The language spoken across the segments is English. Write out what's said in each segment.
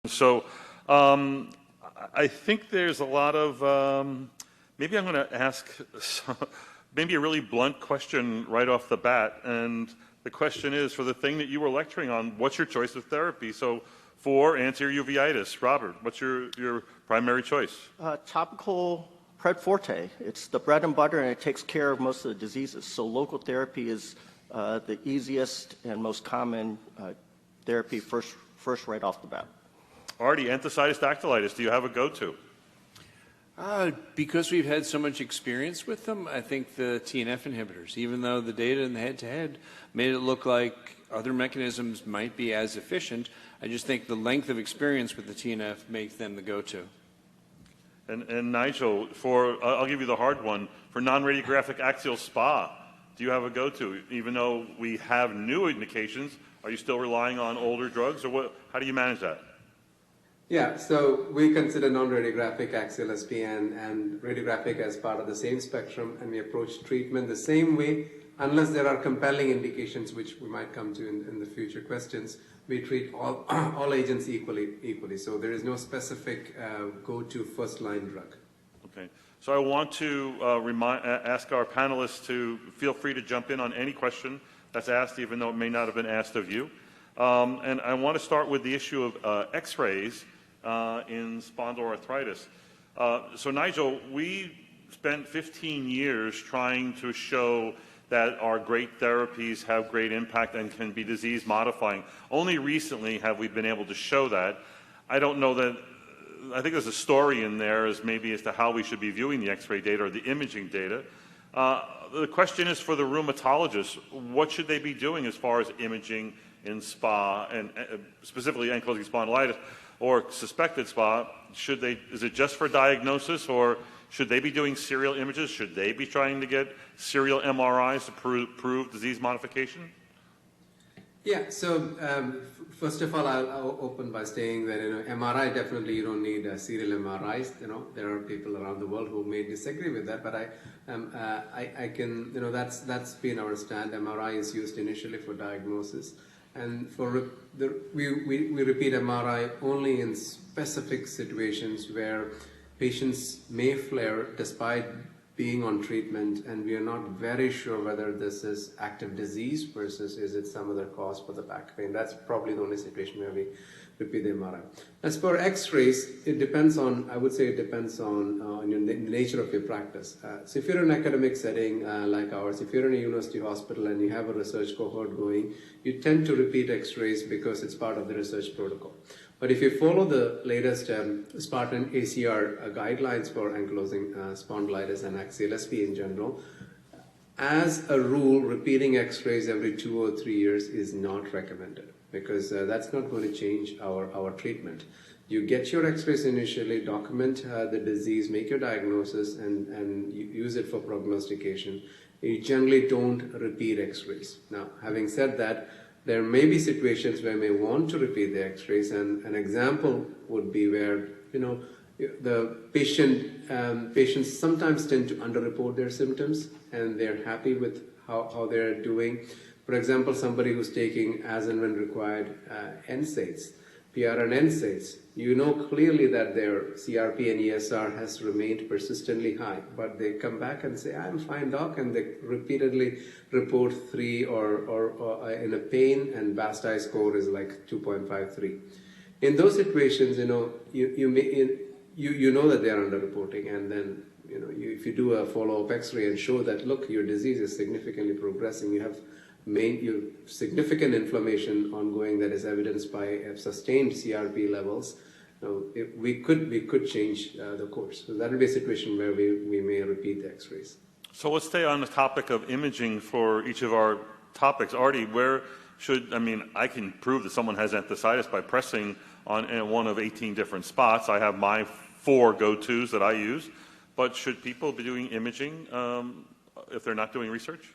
So I think there's a lot of, maybe I'm going to ask maybe a really blunt question right off the bat. And the question is, for the thing that you were lecturing on, what's your choice of therapy? So for anterior uveitis, Robert, what's your primary choice? Topical Pred Forte. It's the bread and butter, and it takes care of most of the diseases. So local therapy is the easiest and most common therapy first right off the bat. Artie, enthesitis, dactylitis, do you have a go-to? Because we've had so much experience with them, I think the TNF inhibitors, even though the data in the head-to-head made it look like other mechanisms might be as efficient, I just think the length of experience with the TNF makes them the go-to. And Nigel, I'll give you the hard one, for non-radiographic axial SPA, do you have a go-to? Even though we have new indications, are you still relying on older drugs, or how do you manage that? Yeah, so we consider non-radiographic axial SPN and radiographic as part of the same spectrum, and we approach treatment the same way, unless there are compelling indications, which we might come to in the future questions. We treat all agents equally. So there is no specific go-to first-line drug. Okay. So I want to ask our panelists to feel free to jump in on any question that's asked, even though it may not have been asked of you. And I want to start with the issue of X-rays in spondyloarthritis. So Nigel, we spent 15 years trying to show that our great therapies have great impact and can be disease modifying. Only recently have we been able to show that. I don't know that, I think there's a story in there as to how we should be viewing the X-ray data or the imaging data. The question is for the rheumatologists, what should they be doing as far as imaging in SPA and specifically ankylosing spondylitis or suspected SPA? Is it just for diagnosis, or should they be doing serial images? Should they be trying to get serial MRIs to prove disease modification? Yeah, so first of all, I'll open by saying that MRI, definitely you don't need serial MRIs. There are people around the world who may disagree with that, but I can, that's been our stand. MRI is used initially for diagnosis, and we repeat MRI only in specific situations where patients may flare despite being on treatment, and we are not very sure whether this is active disease versus is it some other cause for the back pain. That's probably the only situation where we repeat the MRI. As for X-rays, it depends on, I would say it depends on the nature of your practice. So if you're in an academic setting like ours, if you're in a university hospital and you have a research cohort going, you tend to repeat X-rays because it's part of the research protocol. But if you follow the latest Spartan ACR guidelines for ankylosing spondylitis and axial SP in general, as a rule, repeating X-rays every 2 or 3 years is not recommended, because that's not going to change our treatment. You get your X-rays initially, document the disease, make your diagnosis, and use it for prognostication. You generally don't repeat X-rays. Now, having said that, there may be situations where you may want to repeat the X-rays, and an example would be where the patients sometimes tend to underreport their symptoms, and they're happy with how they're doing. For example, somebody who's taking as and when required NSAIDs, PR and NSAIDs, you know clearly that their CRP and ESR has remained persistently high, but they come back and say, I'm fine, doc, and they repeatedly report 3 or in a pain, and BASTI score is like 2.53. In those situations, you know that they are underreporting, and then if you do a follow-up X-ray and show that, look, your disease is significantly progressing, you have significant inflammation ongoing that is evidenced by sustained CRP levels, we could change the course. So that will be a situation where we may repeat the X-rays. So let's stay on the topic of imaging for each of our topics. Artie, I can prove that someone has enthesitis by pressing on one of 18 different spots. I have my 4 go-tos that I use, but should people be doing imaging if they're not doing research?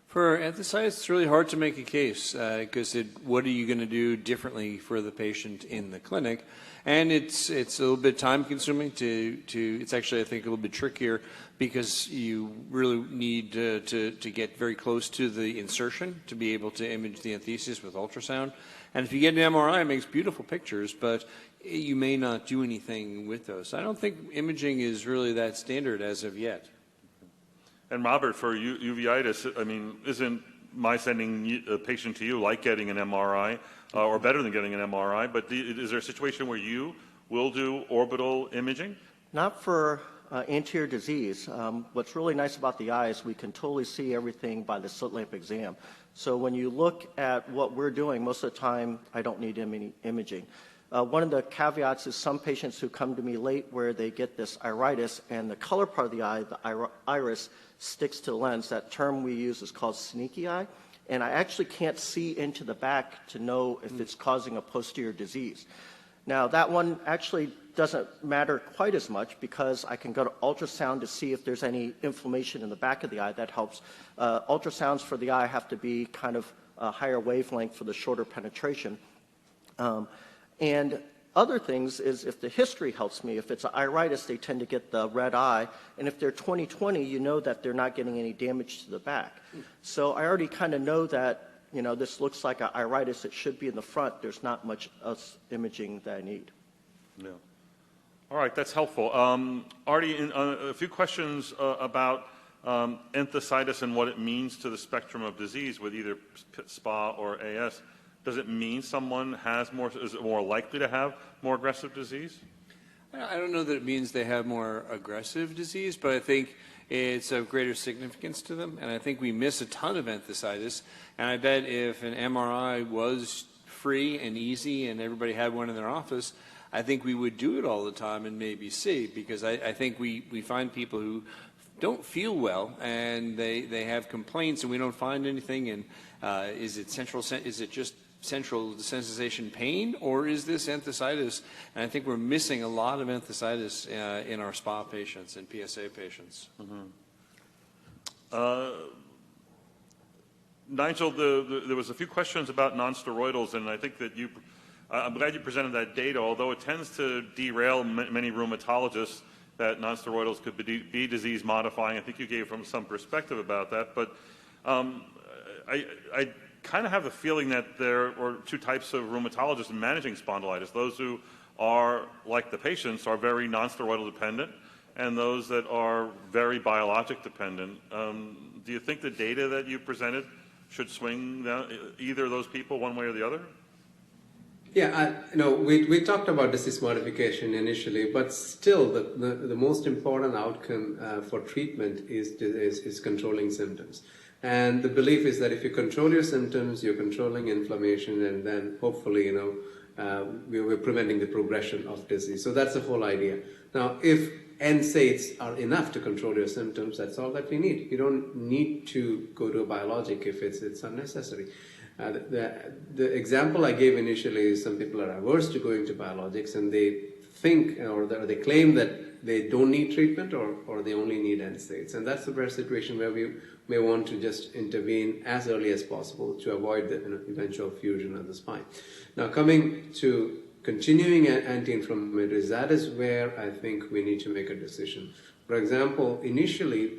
For enthesitis, it's really hard to make a case because what are you going to do differently for the patient in the clinic? And it's a little bit time consuming it's actually, I think, a little bit trickier because you really need to get very close to the insertion to be able to image the enthesis with ultrasound. And if you get an MRI, it makes beautiful pictures, but you may not do anything with those. I don't think imaging is really that standard as of yet. And Robert, for uveitis, I mean, isn't my sending a patient to you like getting an MRI, or better than getting an MRI? But is there a situation where you will do orbital imaging? Not for anterior disease. What's really nice about the eye is we can totally see everything by the slit lamp exam. So when you look at what we're doing, most of the time I don't need imaging. One of the caveats is some patients who come to me late where they get this iritis and the color part of the eye, the iris, sticks to the lens. That term we use is called sneaky eye. And I actually can't see into the back to know if it's causing a posterior disease. Now, that one actually doesn't matter quite as much because I can go to ultrasound to see if there's any inflammation in the back of the eye. That helps. Ultrasounds for the eye have to be kind of a higher wavelength for the shorter penetration. And other things is if the history helps me. If it's an iritis, they tend to get the red eye. And if they're 20/20, you know that they're not getting any damage to the back. So I already kind of know that, you know, this looks like an iritis. It should be in the front. There's not much else imaging that I need. Yeah. All right, that's helpful. Artie, a few questions about enthesitis and what it means to the spectrum of disease with either SPA or AS. Does it mean someone is more likely to have more aggressive disease? I don't know that it means they have more aggressive disease, but I think it's of greater significance to them. And I think we miss a ton of enthesitis. And I bet if an MRI was free and easy and everybody had one in their office, I think we would do it all the time and maybe see, because I think we find people who don't feel well and they have complaints and we don't find anything. And is it just central sensitization pain, or is this enthesitis? And I think we're missing a lot of enthesitis in our SPA patients and PSA patients. Nigel, there was a few questions about nonsteroidals, and I think that I'm glad you presented that data, although it tends to derail many rheumatologists that nonsteroidals could be disease modifying. I think you gave them some perspective about that, but I kind of have the feeling that there are two types of rheumatologists in managing spondylitis. Those who are, like the patients, are very nonsteroidal dependent, and those that are very biologic dependent. Do you think the data that you presented should swing either of those people one way or the other? Yeah, we talked about disease modification initially, but still the most important outcome for treatment is controlling symptoms. And the belief is that if you control your symptoms, you're controlling inflammation, and then hopefully, we're preventing the progression of disease. So that's the whole idea. Now, if NSAIDs are enough to control your symptoms, that's all that we need. You don't need to go to a biologic if it's unnecessary. The example I gave initially is some people are averse to going to biologics, and they think or they claim that they don't need treatment or they only need NSAIDs. And that's the rare situation where we may want to just intervene as early as possible to avoid the eventual fusion of the spine. Now, coming to continuing anti-inflammatories, that is where I think we need to make a decision. For example, initially,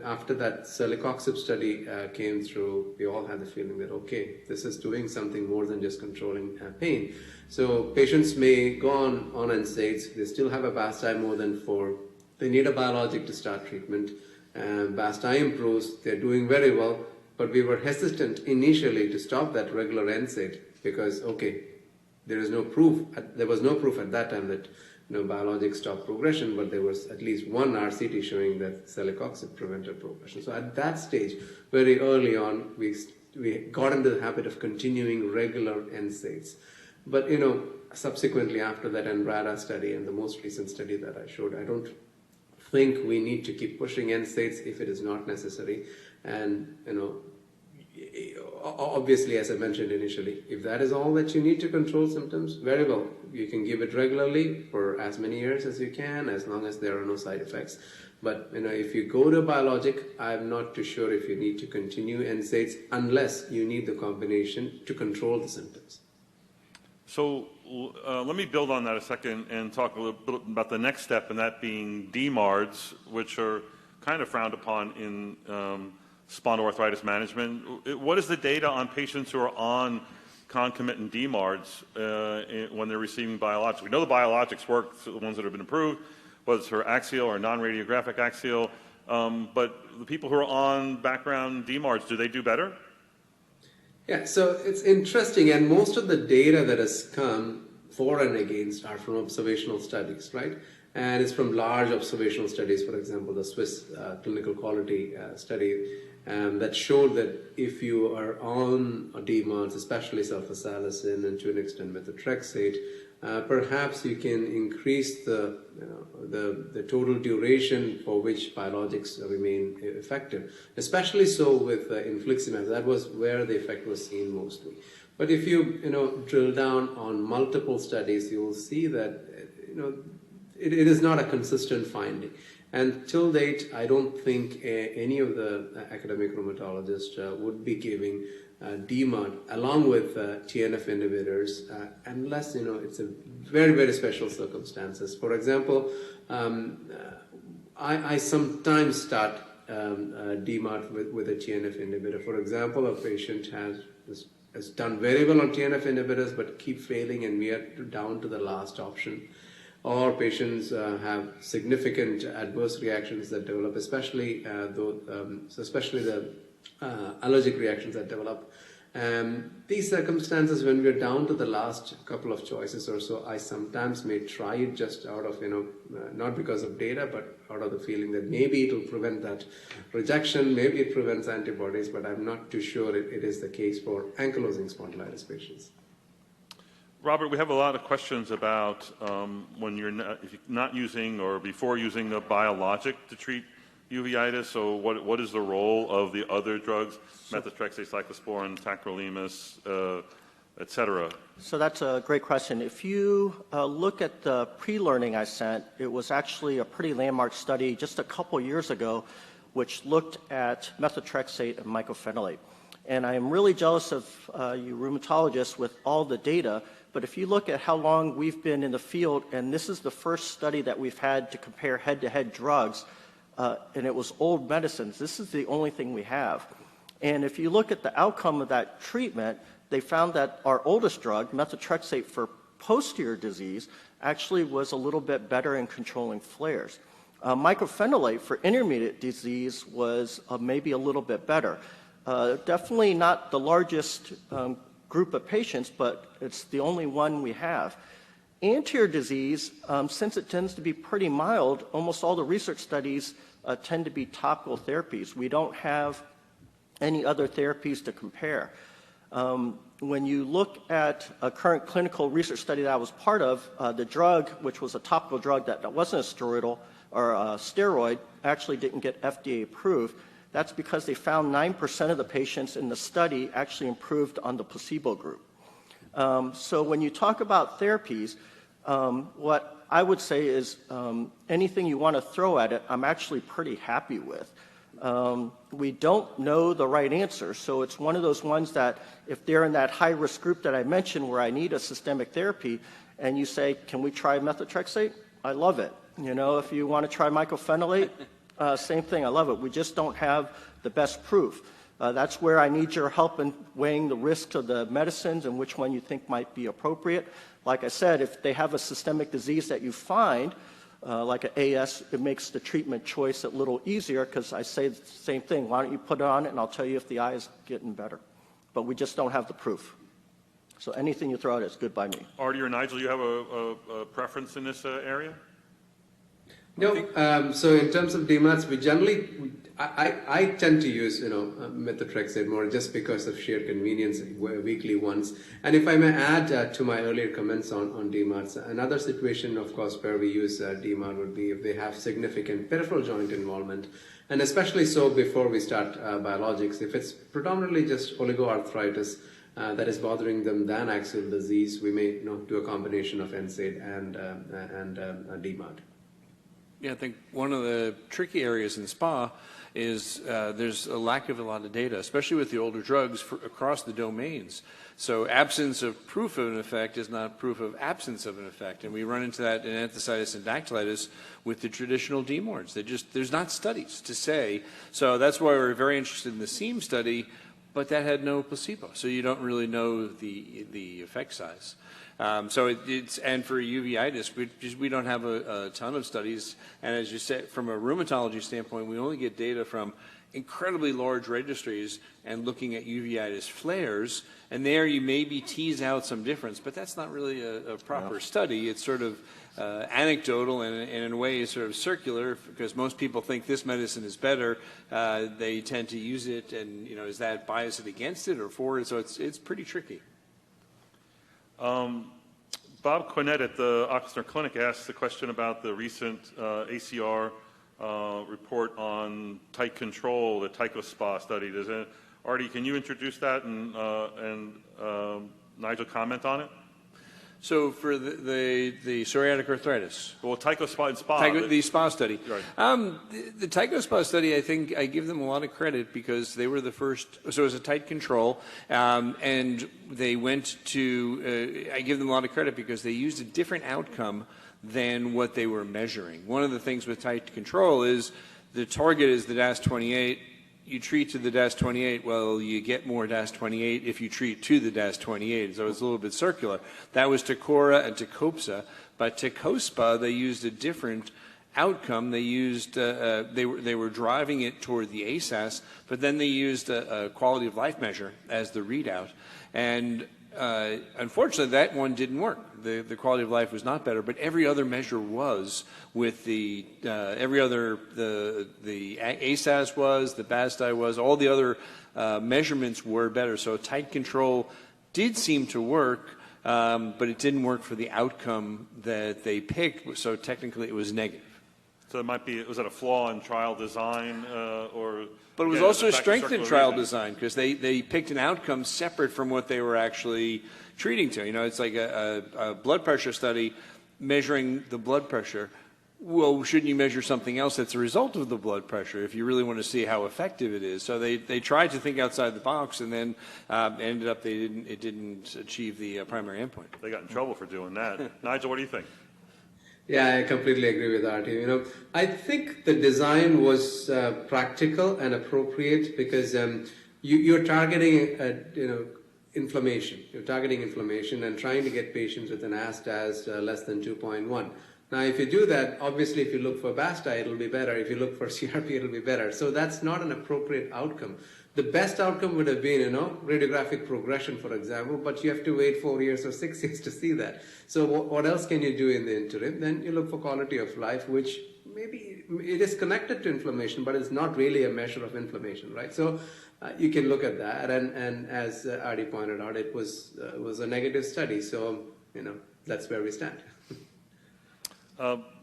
after that celecoxib study came through, we all had the feeling that, okay, this is doing something more than just controlling pain. So patients may go on NSAIDs, they still have a BAST-I more than 4, they need a biologic to start treatment, and BAST-I improves, they're doing very well, but we were hesitant initially to stop that regular NSAID because, okay, there was no proof at that time that biologics stop progression, but there was at least one RCT showing that celecoxib prevented progression. So at that stage, very early on, we got into the habit of continuing regular NSAIDs. But subsequently after that ENRADA study and the most recent study that I showed, I don't think we need to keep pushing NSAIDs if it is not necessary. And obviously, as I mentioned initially, if that is all that you need to control symptoms, very well. You can give it regularly for as many years as you can, as long as there are no side effects. But if you go to a biologic, I'm not too sure if you need to continue NSAIDs unless you need the combination to control the symptoms. So let me build on that a second and talk a little bit about the next step, and that being DMARDs, which are kind of frowned upon in spondyloarthritis management. What is the data on patients who are on concomitant DMARDs when they're receiving biologics? We know the biologics work, so the ones that have been approved, whether it's for axial or non-radiographic axial, but the people who are on background DMARDs, do they do better? Yeah, so it's interesting, and most of the data that has come for and against are from observational studies, right? And it's from large observational studies, for example, the Swiss clinical quality study that showed that if you are on DMARDs, especially sulfasalazine and to an extent methotrexate, perhaps you can increase the total duration for which biologics remain effective, especially so with infliximab. That was where the effect was seen mostly. But if you drill down on multiple studies, you will see that it is not a consistent finding. And till date, I don't think any of the academic rheumatologists would be giving DMARD along with TNF inhibitors unless it's a very, very special circumstances. For example, I sometimes start DMARD with a TNF inhibitor. For example, a patient has done very well on TNF inhibitors but keep failing, and we are down to the last option. Or patients have significant adverse reactions that develop, especially the allergic reactions that develop. These circumstances, when we're down to the last couple of choices or so, I sometimes may try it just out of, not because of data, but out of the feeling that maybe it will prevent that rejection, maybe it prevents antibodies, but I'm not too sure it is the case for ankylosing spondylitis patients. Robert, we have a lot of questions about when if you're not using or before using a biologic to treat uveitis. So what is the role of the other drugs, methotrexate, cyclosporin, tacrolimus, et cetera? So that's a great question. If you look at the pre-learning I sent, it was actually a pretty landmark study just a couple years ago, which looked at methotrexate and mycophenolate. And I am really jealous of you rheumatologists with all the data. But if you look at how long we've been in the field, and this is the first study that we've had to compare head-to-head drugs, and it was old medicines, this is the only thing we have. And if you look at the outcome of that treatment, they found that our oldest drug, methotrexate for posterior disease, actually was a little bit better in controlling flares. Mycophenolate for intermediate disease was maybe a little bit better. Definitely not the largest group of patients, but it's the only one we have. Anterior disease, since it tends to be pretty mild, almost all the research studies tend to be topical therapies. We don't have any other therapies to compare. When you look at a current clinical research study that I was part of, the drug, which was a topical drug that wasn't a steroidal or a steroid, actually didn't get FDA approved. That's because they found 9% of the patients in the study actually improved on the placebo group. So when you talk about therapies, what I would say is anything you want to throw at it, I'm actually pretty happy with. We don't know the right answer, so it's one of those ones that if they're in that high-risk group that I mentioned where I need a systemic therapy, and you say, can we try methotrexate? I love it. If you want to try mycophenolate, same thing, I love it. We just don't have the best proof. That's where I need your help in weighing the risks of the medicines and which one you think might be appropriate. Like I said, if they have a systemic disease that you find, like an AS, it makes the treatment choice a little easier because I say the same thing. Why don't you put it on it and I'll tell you if the eye is getting better. But we just don't have the proof. So anything you throw at it is good by me. Artie or Nigel, you have a preference in this area? No, so in terms of DMARDs, we generally, I tend to use, methotrexate more just because of sheer convenience, weekly ones. And if I may add to my earlier comments on DMARDs, another situation, of course, where we use DMARD would be if they have significant peripheral joint involvement, and especially so before we start biologics. If it's predominantly just oligoarthritis that is bothering them than axial disease, we may do a combination of NSAID and DMARD. Yeah, I think one of the tricky areas in SPA is there's a lack of a lot of data, especially with the older drugs across the domains. So absence of proof of an effect is not proof of absence of an effect. And we run into that in enthesitis and dactylitis with the traditional DMARDs. There's not studies to say. So that's why we're very interested in the SEAM study. but that had no placebo, so you don't really know the effect size. So and for uveitis, we don't have a ton of studies, and as you said, from a rheumatology standpoint, we only get data from incredibly large registries and looking at uveitis flares, and there you maybe tease out some difference, but that's not really a proper study. It's sort of anecdotal and in a way it's sort of circular, because most people think this medicine is better. They tend to use it, and is that biased against it or for it? So it's pretty tricky. Bob Quinnett at the Oxnard Clinic asked a question about the recent ACR report on tight control, the TychoSpa study. Artie, can you introduce that and Nigel comment on it? So for the psoriatic arthritis, Well, TychoSpa and SPA. the SPA study. Right. The TychoSpa study, I think I give them a lot of credit because they were the first. So it was a tight control, and they went to. I give them a lot of credit because they used a different outcome than what they were measuring. One of the things with tight control is the target is the DAS28. You treat to the DAS28, well, you get more DAS28 if you treat to the DAS28. So it's a little bit circular. That was Tecora and Tecopsa, but TychoSpa, they used a different outcome. They used they were driving it toward the ASAS, but then they used a quality of life measure as the readout, and unfortunately, that one didn't work. The quality of life was not better, but every other measure was with the ASAS was, the BASDI was, all the other measurements were better. So tight control did seem to work, but it didn't work for the outcome that they picked. So technically, it was negative. So it might be, was it a flaw in trial design or? But it was also a strength in trial design because they picked an outcome separate from what they were actually treating to. It's like a blood pressure study measuring the blood pressure. Well, shouldn't you measure something else that's a result of the blood pressure if you really want to see how effective it is? So they tried to think outside the box, and then ended up it didn't achieve the primary endpoint. They got in trouble for doing that. Nigel, what do you think? Yeah, I completely agree with Artie. I think the design was practical and appropriate because you're targeting, inflammation. You're targeting inflammation and trying to get patients with an ASTAS less than 2.1. Now, if you do that, obviously, if you look for BASTA, it'll be better. If you look for CRP, it'll be better. So that's not an appropriate outcome. The best outcome would have been, radiographic progression, for example, but you have to wait 4 years or 6 years to see that. So what else can you do in the interim? Then you look for quality of life, which maybe it is connected to inflammation, but it's not really a measure of inflammation, right? So you can look at that, and as Artie pointed out, it was a negative study. So, that's where we stand.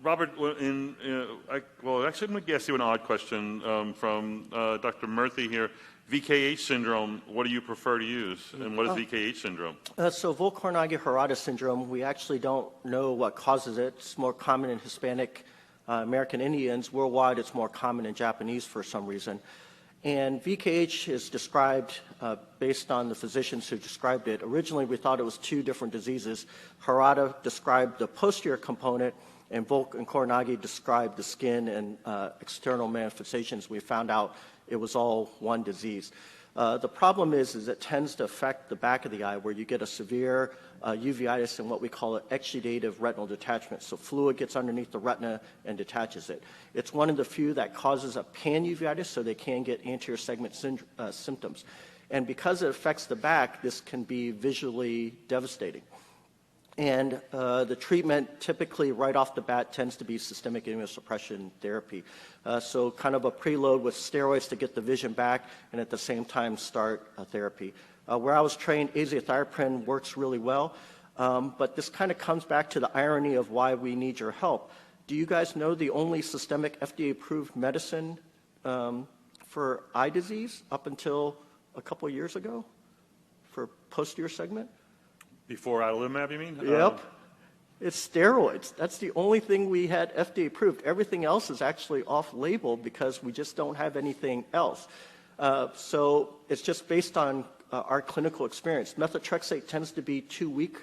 Robert, actually, I'm going to ask you an odd question from Dr. Murthy here. VKH syndrome, what do you prefer to use, and what is VKH syndrome? So Vollkornagi-Harada syndrome, we actually don't know what causes it. It's more common in Hispanic American Indians. Worldwide, it's more common in Japanese for some reason. And VKH is described based on the physicians who described it. Originally, we thought it was two different diseases. Harada described the posterior component, and Vollkornagi described the skin and external manifestations. We found out it was all one disease. The problem is it tends to affect the back of the eye where you get a severe uveitis and what we call an exudative retinal detachment. So fluid gets underneath the retina and detaches it. It's one of the few that causes a pan-uveitis, so they can get anterior segment symptoms. And because it affects the back, this can be visually devastating. And the treatment typically right off the bat tends to be systemic immunosuppression therapy. So kind of a preload with steroids to get the vision back and at the same time start therapy. Where I was trained, azathioprine works really well, but this kind of comes back to the irony of why we need your help. Do you guys know the only systemic FDA-approved medicine for eye disease up until a couple years ago for posterior segment? Before adalimumab, you mean? Yep. It's steroids. That's the only thing we had FDA approved. Everything else is actually off-label because we just don't have anything else. So it's just based on our clinical experience. Methotrexate tends to be too weak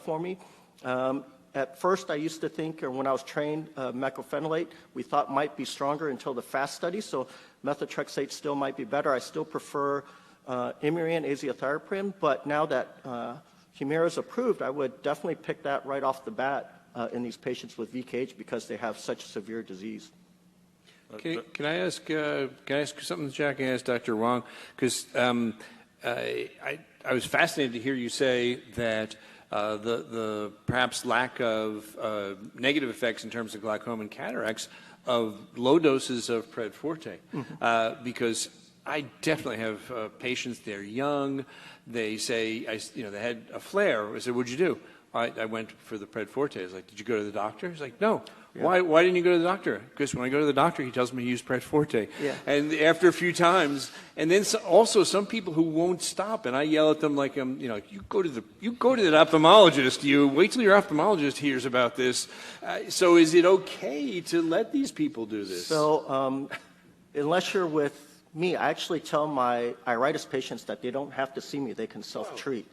for me. At first, I used to think, or when I was trained, meclophenolate, we thought might be stronger until the FAST study. So methotrexate still might be better. I still prefer Imuran, azathioprine, but now that Humira is approved, I would definitely pick that right off the bat in these patients with VKH because they have such severe disease. Can I ask something, Jack? Can I ask Dr. Wong? Because I was fascinated to hear you say that the perhaps lack of negative effects in terms of glaucoma and cataracts of low doses of Pred Forte, because I definitely have patients. They're young. They say, they had a flare. I said, "What'd you do?" I went for the Pred Forte. I was like, "Did you go to the doctor?" He's like, "No." Yeah. Why didn't you go to the doctor? Because when I go to the doctor, he tells me to use Pred Forte. Yeah. And after a few times, and then also some people who won't stop, and I yell at them like, you go to the ophthalmologist. You wait till your ophthalmologist hears about this. So is it okay to let these people do this? So unless you're with me, I actually tell my iritis patients that they don't have to see me. They can self-treat.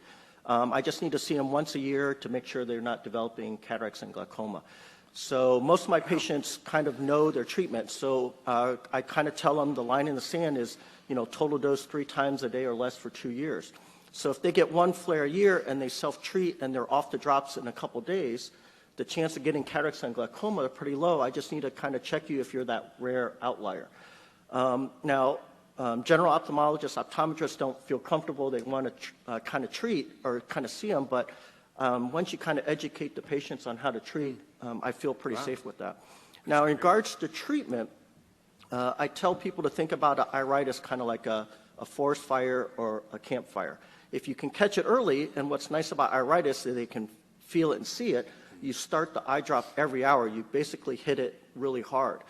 I just need to see them once a year to make sure they're not developing cataracts and glaucoma. So most of my patients kind of know their treatment. So I kind of tell them the line in the sand is, total dose 3 times a day or less for 2 years. So if they get 1 flare a year and they self-treat and they're off the drops in a couple days, the chance of getting cataracts and glaucoma are pretty low. I just need to kind of check you if you're that rare outlier. Now, general ophthalmologists, optometrists don't feel comfortable. They want to kind of treat or kind of see them, but once you kind of educate the patients on how to treat, I feel pretty safe with that. Now, in regards to treatment, I tell people to think about an iritis kind of like a forest fire or a campfire. If you can catch it early, and what's nice about iritis is they can feel it and see it, you start the eye drop every hour. You basically hit it really hard.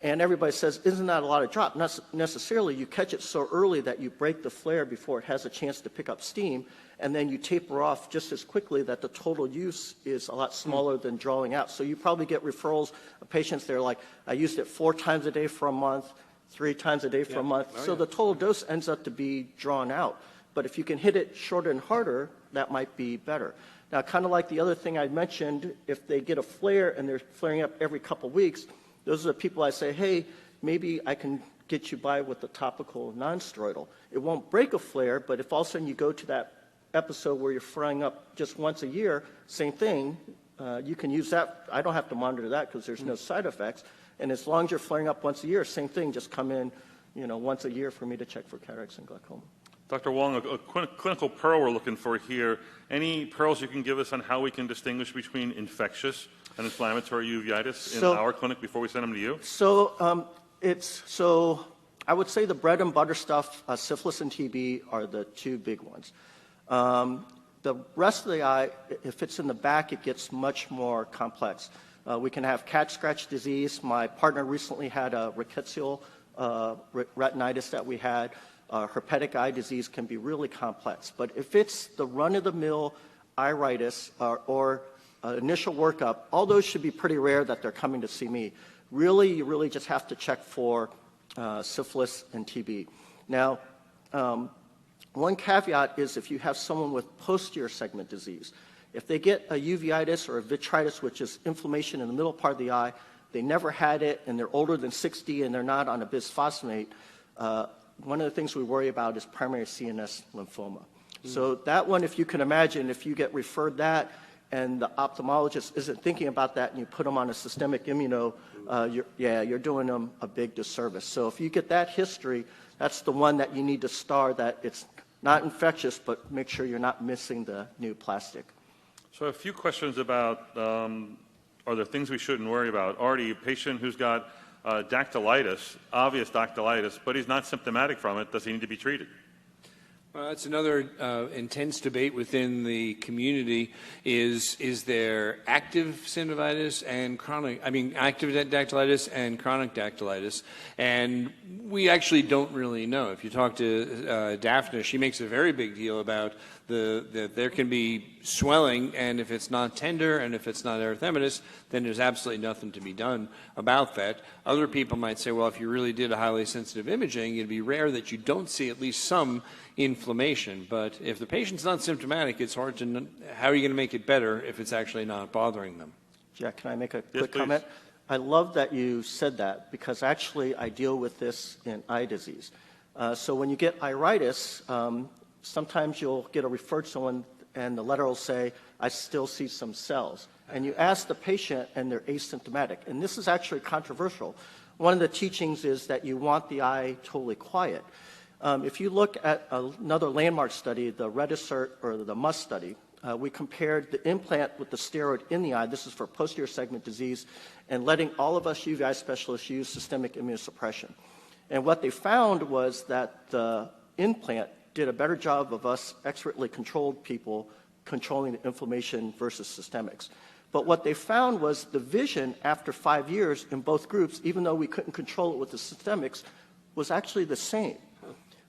And everybody says, isn't that a lot of drop? Not necessarily. You catch it so early that you break the flare before it has a chance to pick up steam, and then you taper off just as quickly that the total use is a lot smaller than drawing out. So you probably get referrals of patients that are like, I used it 4 times a day for a month, 3 times a day for a month. The total dose ends up to be drawn out. But if you can hit it shorter and harder, that might be better. Now, kind of like the other thing I mentioned, if they get a flare and they're flaring up every couple weeks, those are the people I say, hey, maybe I can get you by with the topical nonsteroidal. It won't break a flare, but if all of a sudden you go to that episode where you're flaring up just once a year, same thing, you can use that. I don't have to monitor that because there's no side effects. And as long as you're flaring up once a year, same thing, just come in, once a year for me to check for cataracts and glaucoma. Dr. Wong, a clinical pearl we're looking for here. Any pearls you can give us on how we can distinguish between infectious and inflammatory uveitis in our clinic before we send them to you? So I would say the bread and butter stuff, syphilis and TB, are the 2 big ones. The rest of the eye, if it's in the back, it gets much more complex. We can have cat scratch disease. My partner recently had a rickettsial retinitis that we had. Herpetic eye disease can be really complex. But if it's the run-of-the-mill iritis or initial workup, all those should be pretty rare that they're coming to see me. Really, you really just have to check for syphilis and TB. Now, one caveat is if you have someone with posterior segment disease. If they get a uveitis or a vitritis, which is inflammation in the middle part of the eye, they never had it, and they're older than 60, and they're not on a bisphosphonate, one of the things we worry about is primary CNS lymphoma. So that one, if you can imagine, if you get referred that, and the ophthalmologist isn't thinking about that, and you put them on a systemic immuno, you're doing them a big disservice. So if you get that history, that's the one that you need to star that it's not infectious, but make sure you're not missing the new plastic. So a few questions about, are there things we shouldn't worry about? Artie, a patient who's got dactylitis, obvious dactylitis, but he's not symptomatic from it, does he need to be treated? Well, that's another intense debate within the community. Is there active synovitis and chronic? I mean, active dactylitis and chronic dactylitis, and we actually don't really know. If you talk to Daphne, she makes a very big deal about that there can be swelling, and if it's not tender and if it's not erythematous, then there's absolutely nothing to be done about that. Other people might say, well, if you really did a highly sensitive imaging, it'd be rare that you don't see at least some inflammation. But if the patient's not symptomatic, it's hard to know. How are you going to make it better if it's actually not bothering them? Jack, can I make a quick comment? I love that you said that because actually I deal with this in eye disease. So when you get iritis, sometimes you'll get a referred to someone and the letter will say, I still see some cells. And you ask the patient and they're asymptomatic. And this is actually controversial. One of the teachings is that you want the eye totally quiet. If you look at another landmark study, the Redisert or the MUST study, we compared the implant with the steroid in the eye. This is for posterior segment disease, and letting all of us UVI specialists use systemic immunosuppression. And what they found was that the implant did a better job of us expertly controlled people controlling the inflammation versus systemics. But what they found was the vision after 5 years in both groups, even though we couldn't control it with the systemics, was actually the same.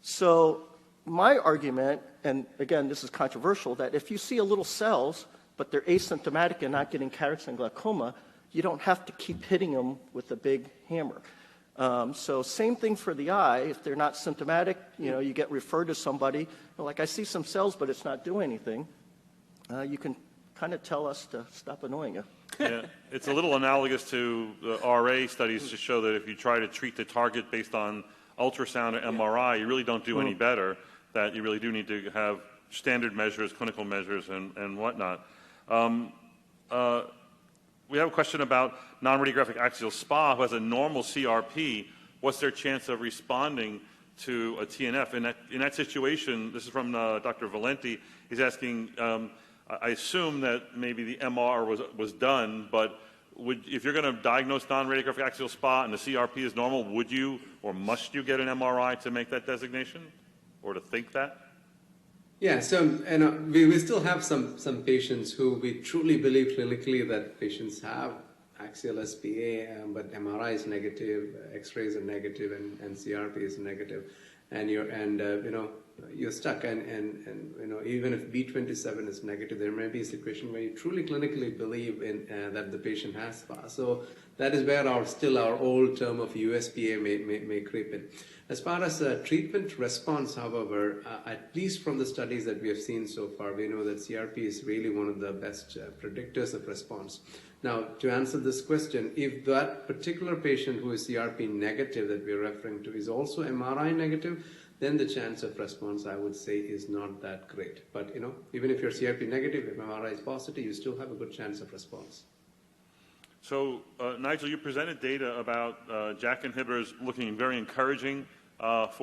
So my argument, and again, this is controversial, that if you see a little cells, but they're asymptomatic and not getting cataracts and glaucoma, you don't have to keep hitting them with a big hammer. So same thing for the eye. If they're not symptomatic, you get referred to somebody, like I see some cells, but it's not doing anything. You can kind of tell us to stop annoying you. Yeah, it's a little analogous to the RA studies to show that if you try to treat the target based on ultrasound or MRI, you really don't do any better, that you really do need to have standard measures, clinical measures, and whatnot. We have a question about non-radiographic axial SPA who has a normal CRP. What's their chance of responding to a TNF? In that situation, this is from Dr. Valenti, he's asking, I assume that maybe the MR was done, but if you're going to diagnose non-radiographic axial SPA and the CRP is normal, would you or must you get an MRI to make that designation or to think that? Yeah, so we still have some patients who we truly believe clinically that patients have axial SPA, but MRI is negative, X-rays are negative, and CRP is negative, and you're stuck. And even if B27 is negative, there may be a situation where you truly clinically believe in that the patient has SPA. So that is where our old term of USPA may creep in. As far as treatment response, however, at least from the studies that we have seen so far, we know that CRP is really one of the best predictors of response. Now, to answer this question, if that particular patient who is CRP negative that we're referring to is also MRI negative, then the chance of response, I would say, is not that great. But, even if you're CRP negative, if MRI is positive, you still have a good chance of response. So, Nigel, you presented data about JAK inhibitors looking very encouraging with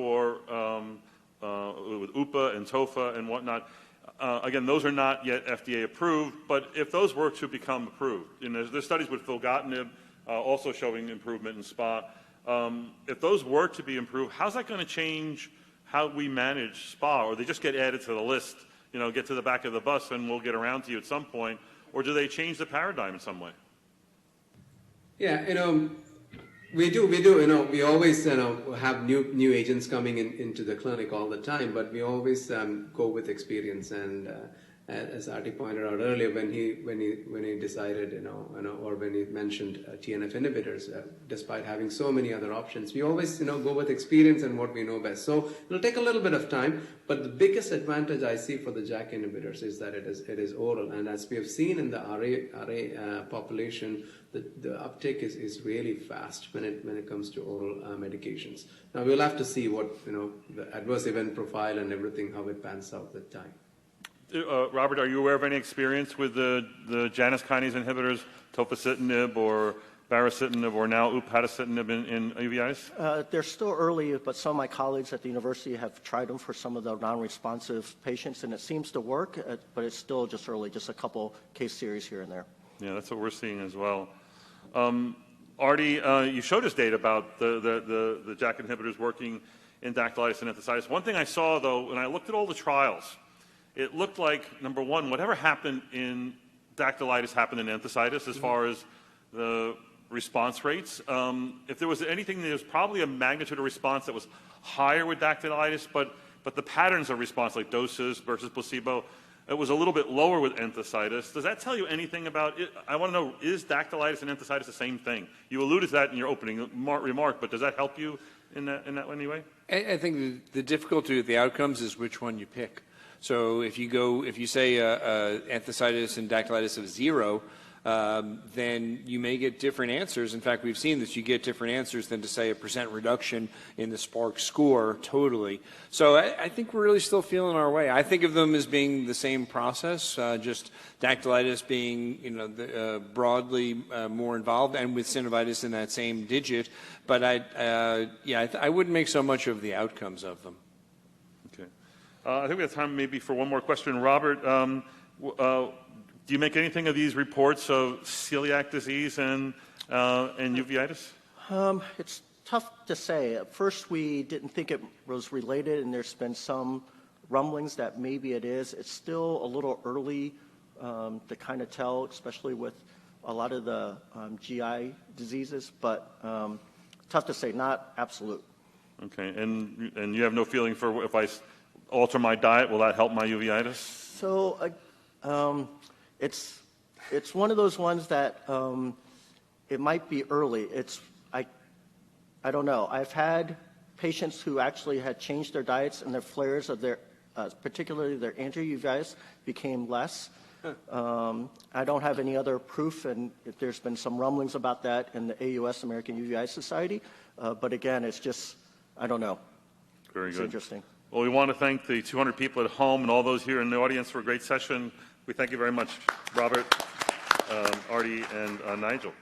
UPA and TOFA and whatnot. Again, those are not yet FDA approved, but if those were to become approved, there's studies with filgotinib also showing improvement in SPA. If those were to be improved, how's that going to change how we manage SPA? Or they just get added to the list, get to the back of the bus and we'll get around to you at some point? Or do they change the paradigm in some way? Yeah, we do. We always have new agents coming into the clinic all the time, but we always go with experience. And as Artie pointed out earlier, when he decided, or when he mentioned TNF inhibitors, despite having so many other options, we always go with experience and what we know best. So it'll take a little bit of time, but the biggest advantage I see for the JAK inhibitors is that it is oral, and as we have seen in the RA population, the uptake is really fast when it comes to oral medications. Now we'll have to see what the adverse event profile and everything, how it pans out with time. Robert, are you aware of any experience with the janus kinase inhibitors, tofacitinib or baricitinib or now upadacitinib in UVIs? They're still early, but some of my colleagues at the university have tried them for some of the non-responsive patients, and it seems to work, but it's still just early, just a couple case series here and there. Yeah, that's what we're seeing as well. Artie, you showed us data about the JAK inhibitors working in dactylitis and enthesitis. One thing I saw, though, when I looked at all the trials, it looked like, number one, whatever happened in dactylitis happened in enthesitis as far as the response rates. If there was anything, there was probably a magnitude of response that was higher with dactylitis, but the patterns of response, like doses versus placebo, it was a little bit lower with enthesitis. Does that tell you anything about it? I want to know, is dactylitis and enthesitis the same thing? You alluded to that in your opening remark, but does that help you in that any way? I think the difficulty with the outcomes is which one you pick. So if you say enthesitis and dactylitis of 0, then you may get different answers. In fact, we've seen this. You get different answers than to say a % reduction in the Spark score totally. So I think we're really still feeling our way. I think of them as being the same process, just dactylitis being, broadly more involved, and with synovitis in that same digit. But I wouldn't make so much of the outcomes of them. Okay. I think we have time maybe for one more question. Robert, do you make anything of these reports of celiac disease and uveitis? It's tough to say. At first, we didn't think it was related, and there's been some rumblings that maybe it is. It's still a little early to kind of tell, especially with a lot of the GI diseases, but tough to say, not absolute. Okay, and you have no feeling for if I alter my diet, will that help my uveitis? So it's one of those ones that it might be early. I don't know. I've had patients who actually had changed their diets, and their flares of their, particularly their anti-uveitis, became less. I don't have any other proof, and if there's been some rumblings about that in the AUS, American Uveitis Society. But again, it's just, I don't know. Very It's good. interesting. Well, we want to thank the 200 people at home and all those here in the audience for a great session. We thank you very much, Robert, Artie, and Nigel.